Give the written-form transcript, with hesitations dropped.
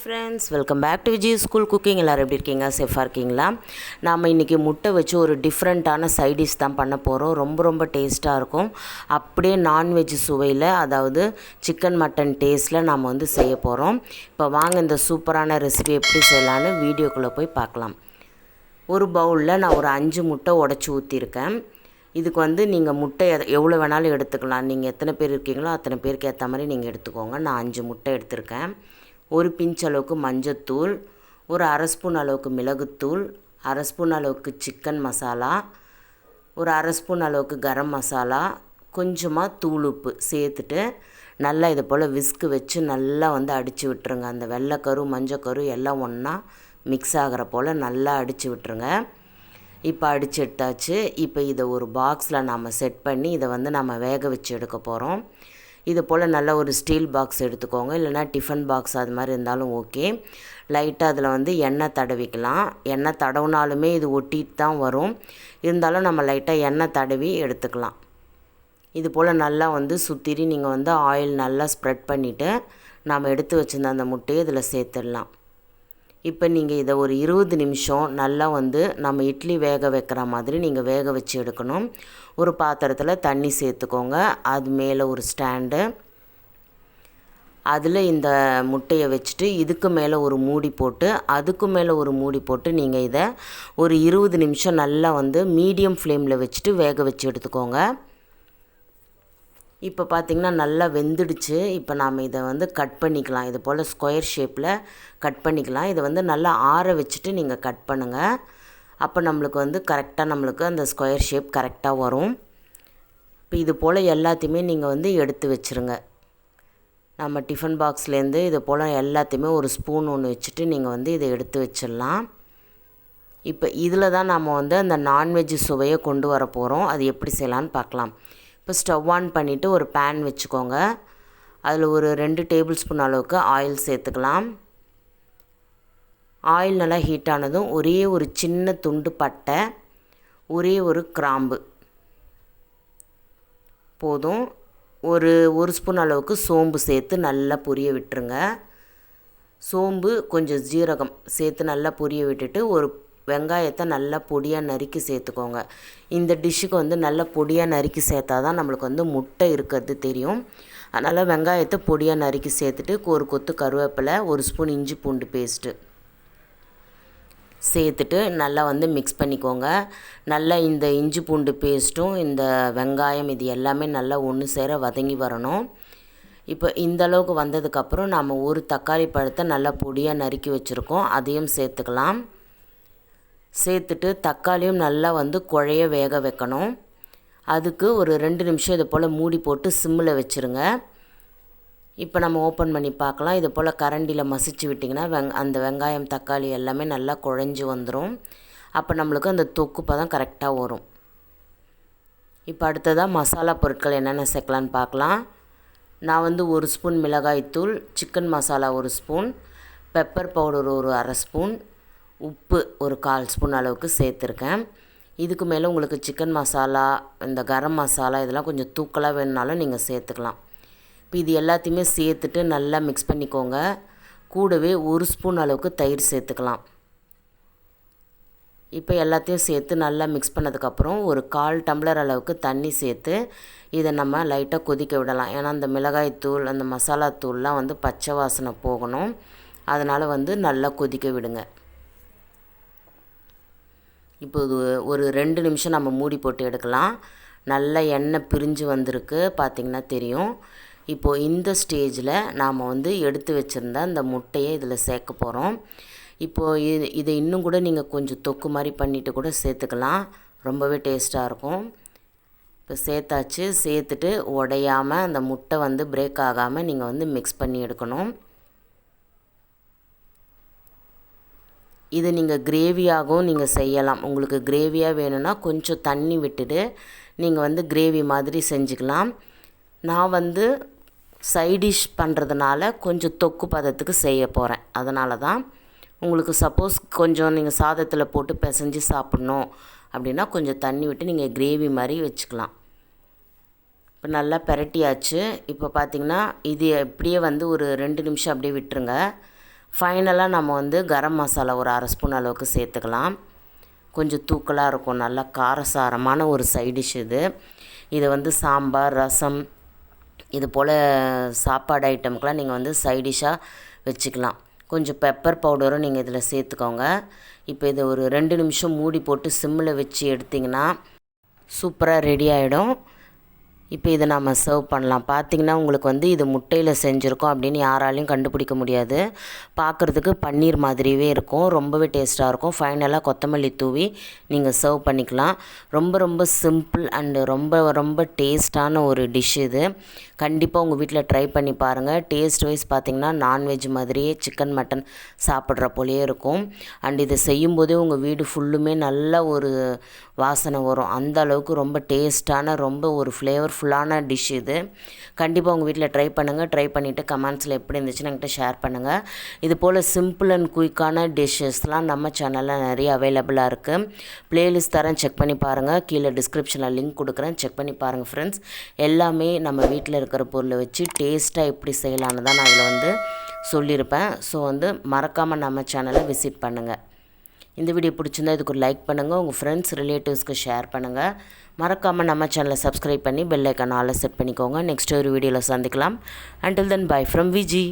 Friends, welcome back to Vijay school cooking. எல்லோரும் எப்படி இருக்கீங்க? சேஃபாக இருக்கீங்களா? நாம் இன்றைக்கி முட்டை வச்சு ஒரு டிஃப்ரெண்ட்டான சைடிஷ் தான் பண்ண போகிறோம். ரொம்ப டேஸ்ட்டாக இருக்கும். அப்படியே நான்வெஜ் சுவையில், அதாவது சிக்கன் மட்டன் டேஸ்ட்டில் நாம் செய்ய போகிறோம். இப்போ வாங்க இந்த சூப்பரான ரெசிபி எப்படி செய்யலான்னு வீடியோக்குள்ளே போய் பார்க்கலாம். ஒரு பவுலில் நான் ஒரு 5 முட்டை உடச்சி ஊற்றிருக்கேன். இதுக்கு நீங்கள் முட்டை எவ்வளோ வேணாலும் எடுத்துக்கலாம். நீங்கள் எத்தனை பேர் இருக்கீங்களோ அத்தனை பேருக்கு ஏற்ற மாதிரி நீங்கள் எடுத்துக்கோங்க. நான் 5 முட்டை எடுத்திருக்கேன். ஒரு பிஞ்ச் அளவுக்கு மஞ்சத்தூள், ஒரு அரை ஸ்பூன் அளவுக்கு மிளகுத்தூள், அரை ஸ்பூன் அளவுக்கு சிக்கன் மசாலா, ஒரு அரை ஸ்பூன் அளவுக்கு கரம் மசாலா, கொஞ்சமாக தூள் உப்பு சேர்த்துட்டு நல்லா இதை போல் விஸ்கு வச்சு நல்லா அடித்து விட்டுருங்க. அந்த வெள்ளைக்கரு மஞ்சக்கரு எல்லாம் ஒன்றா மிக்ஸ் ஆகிற போல் நல்லா அடித்து விட்டுருங்க. இப்போ அடித்து எடுத்தாச்சு. இப்போ இதை ஒரு பாக்ஸில் நாம் செட் பண்ணி இதை நம்ம வேக வச்சு எடுக்க போகிறோம். இது போல் நல்ல ஒரு ஸ்டீல் பாக்ஸ் எடுத்துக்கோங்க, இல்லைனா டிஃபன் பாக்ஸ் அது மாதிரி இருந்தாலும் ஓகே. லைட்டாக அதில் எண்ணெய் தடவிக்கலாம். எண்ணெய் தடவுனாலுமே இது ஒட்டிட்டு தான் வரும். இருந்தாலும் நம்ம லைட்டாக எண்ணெய் தடவி எடுத்துக்கலாம். இது போல் நல்லா சுற்றிரி நீங்கள் ஆயில் நல்லா ஸ்ப்ரெட் பண்ணிவிட்டு நாம் எடுத்து வச்சுருந்த அந்த முட்டையை இதில் சேர்த்துடலாம். இப்போ நீங்கள் இதை ஒரு 20 நிமிஷம் நல்லா நம்ம இட்லி வேக வைக்கிற மாதிரி நீங்கள் வேக வச்சு எடுக்கணும். ஒரு பாத்திரத்தில் தண்ணி சேர்த்துக்கோங்க. அது மேலே ஒரு ஸ்டாண்டு, அதில் இந்த முட்டையை வச்சுட்டு இதுக்கு மேலே ஒரு மூடி போட்டு அதுக்கு மேலே ஒரு மூடி போட்டு நீங்கள் இதை ஒரு 20 நிமிஷம் நல்லா மீடியம் ஃப்ளேமில் வச்சுட்டு வேக வச்சு எடுத்துக்கோங்க. இப்போ பார்த்திங்கன்னா நல்லா வெந்துடுச்சு. இப்போ நாம் இதை கட் பண்ணிக்கலாம். இது போல் ஸ்கொயர் ஷேப்பில் கட் பண்ணிக்கலாம். இதை நல்லா ஆற வச்சுட்டு நீங்கள் கட் பண்ணுங்கள். அப்போ நம்மளுக்கு கரெக்டாக நம்மளுக்கு அந்த ஸ்கொயர் ஷேப் கரெக்டாக வரும். இப்போ இது போல் எல்லாத்தையுமே நீங்கள் எடுத்து வச்சுருங்க. நம்ம டிஃபன் பாக்ஸ்லேருந்து இது போல் எல்லாத்தையுமே ஒரு ஸ்பூன் ஒன்று வச்சுட்டு நீங்கள் இதை எடுத்து வச்சிடலாம். இப்போ இதில் தான் நம்ம அந்த நான்வெஜ் சுவையை கொண்டு வர போகிறோம். அது எப்படி செய்யலான்னு பார்க்கலாம். இப்போ ஸ்டவ் ஆன் பண்ணிவிட்டு ஒரு பேன் வச்சுக்கோங்க. அதில் ஒரு 2 டேபிள் ஸ்பூன் அளவுக்கு ஆயில் சேர்த்துக்கலாம். ஆயில் நல்லா ஹீட் ஆனதும் ஒரே ஒரு சின்ன துண்டு பட்டை, ஒரே ஒரு கிராம்பு போதும். ஒரு ஸ்பூன் அளவுக்கு சோம்பு சேர்த்து நல்லா பொரிய விட்டுருங்க. சோம்பு கொஞ்சம் ஜீரகம் சேர்த்து நல்லா பொரிய விட்டுட்டு ஒரு வெங்காயத்தை நல்லா பொடியாக நறுக்கி சேர்த்துக்கோங்க. இந்த டிஷ்ஷுக்கு நல்லா பொடியாக நறுக்கி சேர்த்தா தான் நம்மளுக்கு முட்டை இருக்கிறது தெரியும். அதனால் வெங்காயத்தை பொடியாக நறுக்கி சேர்த்துட்டு ஒரு கொத்து கருவேப்பிலை, ஒரு ஸ்பூன் இஞ்சி பூண்டு பேஸ்ட்டு சேர்த்துட்டு நல்லா மிக்ஸ் பண்ணிக்கோங்க. நல்லா இந்த இஞ்சி பூண்டு பேஸ்ட்டும் இந்த வெங்காயம் இது எல்லாமே நல்லா ஒன்று சேர வதங்கி வரணும். இப்போ இந்த அளவுக்கு வந்ததுக்கப்புறம் நாம் ஒரு தக்காளி பழத்தை நல்லா பொடியாக நறுக்கி வச்சுருக்கோம், அதையும் சேர்த்துக்கலாம். சேர்த்துட்டு தக்காளியும் நல்லா குழைய வேக வைக்கணும். அதுக்கு ஒரு 2 நிமிஷம் இது போல் மூடி போட்டு சிம்மில் வச்சுருங்க. இப்போ நம்ம ஓப்பன் பண்ணி பார்க்கலாம். இது போல் கரண்டியில் மசிச்சு விட்டிங்கன்னா அந்த வெங்காயம் தக்காளி எல்லாமே நல்லா குழஞ்சி வந்துடும். அப்போ நம்மளுக்கு அந்த தொக்கு பதம் கரெக்டாக வரும். இப்போ அடுத்ததாக மசாலா பொருட்கள் என்னென்ன சேர்க்கலான்னு பார்க்கலாம். நான் ஒரு ஸ்பூன் மிளகாய்த்தூள், சிக்கன் மசாலா ஒரு ஸ்பூன், பெப்பர் பவுடர் ஒரு அரை ஸ்பூன், உப்பு ஒரு 1/4 ஸ்பூன் அளவுக்கு சேர்த்துருக்கேன். இதுக்கு மேலே உங்களுக்கு சிக்கன் மசாலா, இந்த கரம் மசாலா இதெல்லாம் கொஞ்சம் தூக்கலாக வேணுனாலும் நீங்கள் சேர்த்துக்கலாம். இப்போ இது எல்லாத்தையுமே சேர்த்துட்டு நல்லா மிக்ஸ் பண்ணிக்கோங்க. கூடவே ஒரு ஸ்பூன் அளவுக்கு தயிர் சேர்த்துக்கலாம். இப்போ எல்லாத்தையும் சேர்த்து நல்லா மிக்ஸ் பண்ணதுக்கப்புறம் ஒரு 1/4 டம்ளர் அளவுக்கு தண்ணி சேர்த்து இதை நம்ம லைட்டாக கொதிக்க விடலாம். ஏன்னா அந்த மிளகாய்த்தூள் அந்த மசாலா தூள்லாம் பச்சை வாசனை போகணும். அதனால் நல்லா கொதிக்க விடுங்க. இப்போ ஒரு 2 நிமிஷம் நம்ம மூடி போட்டு எடுக்கலாம். நல்ல எண்ணெய் பிரிஞ்சு வந்திருக்கு, பார்த்திங்கன்னா தெரியும். இப்போது இந்த ஸ்டேஜில் நாம் எடுத்து வச்சுருந்த அந்த முட்டையை இதில் சேர்க்க போகிறோம். இப்போது இதை இன்னும் கூட நீங்கள் கொஞ்சம் தொக்கு மாதிரி பண்ணிவிட்டு கூட சேர்த்துக்கலாம். ரொம்பவே டேஸ்ட்டாக இருக்கும். இப்போ சேர்த்தாச்சு. சேர்த்துட்டு உடையாமல் அந்த முட்டை பிரேக் ஆகாமல் நீங்கள் மிக்ஸ் பண்ணி எடுக்கணும். இது நீங்கள் கிரேவியாகவும் நீங்கள் செய்யலாம். உங்களுக்கு கிரேவியாக வேணும்னா கொஞ்சம் தண்ணி விட்டுட்டு நீங்கள் கிரேவி மாதிரி செஞ்சுக்கலாம். நான் சைடிஷ் பண்ணுறதுனால கொஞ்சம் தொக்கு பதத்துக்கு செய்ய போகிறேன். அதனால தான் உங்களுக்கு சப்போஸ் கொஞ்சம் நீங்கள் சாதத்தில் போட்டு பிசைஞ்சு சாப்பிட்ணும் அப்படின்னா கொஞ்சம் தண்ணி விட்டு நீங்கள் கிரேவி மாதிரி வச்சுக்கலாம். இப்போ நல்லா பெரட்டியாச்சு. இப்போ பார்த்திங்கன்னா இது அப்படியே ஒரு 2 நிமிஷம் அப்படியே விட்டுருங்க. ஃபைனலாக நம்ம வந்து கரம் மசாலா ஒரு 1/2 ஸ்பூன் அளவுக்கு சேர்த்துக்கலாம். கொஞ்சம் தூக்கலாக இருக்கும், நல்லா காரசாரமான ஒரு சைட் டிஷ் இது. இதை வந்து சாம்பார், ரசம் இது போல் சாப்பாடு ஐட்டமுக்கெலாம் நீங்கள் வந்து சைட் டிஷ்ஷாக வச்சுக்கலாம். கொஞ்சம் பெப்பர் பவுடரும் நீங்கள் இதில் சேர்த்துக்கோங்க. இப்போ இதை ஒரு 2 நிமிஷம் மூடி போட்டு சிம்மில் வச்சு எடுத்திங்கன்னா சூப்பராக ரெடி ஆகிடும். இப்போ இதை நம்ம சர்வ் பண்ணலாம். பார்த்திங்கன்னா உங்களுக்கு வந்து இது முட்டையில் செஞ்சுருக்கோம் அப்படின்னு யாராலையும் கண்டுபிடிக்க முடியாது. பார்க்குறதுக்கு பன்னீர் மாதிரியே இருக்கும், ரொம்பவே டேஸ்ட்டாக இருக்கும். ஃபைனலாக கொத்தமல்லி தூவி நீங்கள் சர்வ் பண்ணிக்கலாம். ரொம்ப ரொம்ப சிம்பிள் அண்டு ரொம்ப டேஸ்ட்டான ஒரு டிஷ் இது. கண்டிப்பாக உங்கள் வீட்டில் ட்ரை பண்ணி பாருங்கள். டேஸ்ட் வைஸ் பார்த்திங்கன்னா நான்வெஜ் மாதிரியே சிக்கன் மட்டன் சாப்பிட்ற போலேயே இருக்கும். அண்ட் இதை செய்யும்போதே உங்கள் வீடு ஃபுல்லுமே நல்ல ஒரு வாசனை வரும். அந்த அளவுக்கு ரொம்ப டேஸ்ட்டான ரொம்ப ஒரு ஃப்ளேவர்ஃபுல்லான டிஷ் இது. கண்டிப்பாக உங்கள் வீட்டில் ட்ரை பண்ணுங்கள். ட்ரை பண்ணிவிட்டு கமெண்ட்ஸில் எப்படி இருந்துச்சுன்னு என்கிட்ட ஷேர் பண்ணுங்கள். இது போல் சிம்பிள் அண்ட் குயிக்கான டிஷ்ஷஸ்லாம் நம்ம சேனலில் நிறைய அவைலபிளாக இருக்குது. ப்ளேலிஸ்ட் தரேன், செக் பண்ணி பாருங்கள். கீழே டிஸ்கிரிப்ஷனில் லிங்க் கொடுக்குறேன், செக் பண்ணி பாருங்கள் ஃப்ரெண்ட்ஸ். எல்லாமே நம்ம வீட்டில் இருக்கிற பொருளை வச்சு டேஸ்ட்டாக எப்படி செய்யலான்னு தான் நான் அதில் வந்து சொல்லியிருப்பேன். ஸோ வந்து மறக்காமல் நம்ம சேனலை விசிட் பண்ணுங்கள். இந்த வீடியோ பிடிச்சிருந்தா இதுக்கு ஒரு லைக் பண்ணுங்கள், உங்கள் ஃப்ரெண்ட்ஸ் ரிலேட்டிவ்ஸ்க்கு ஷேர் பண்ணுங்கள். மறக்காமல் நம்ம சேனலை சப்ஸ்கிரைப் பண்ணி பெல் ஐக்கான் ஆல் செட் பண்ணிக்கோங்க. நெக்ஸ்ட் ஒரு வீடியோவில் சந்திக்கலாம். Until then by from Viji.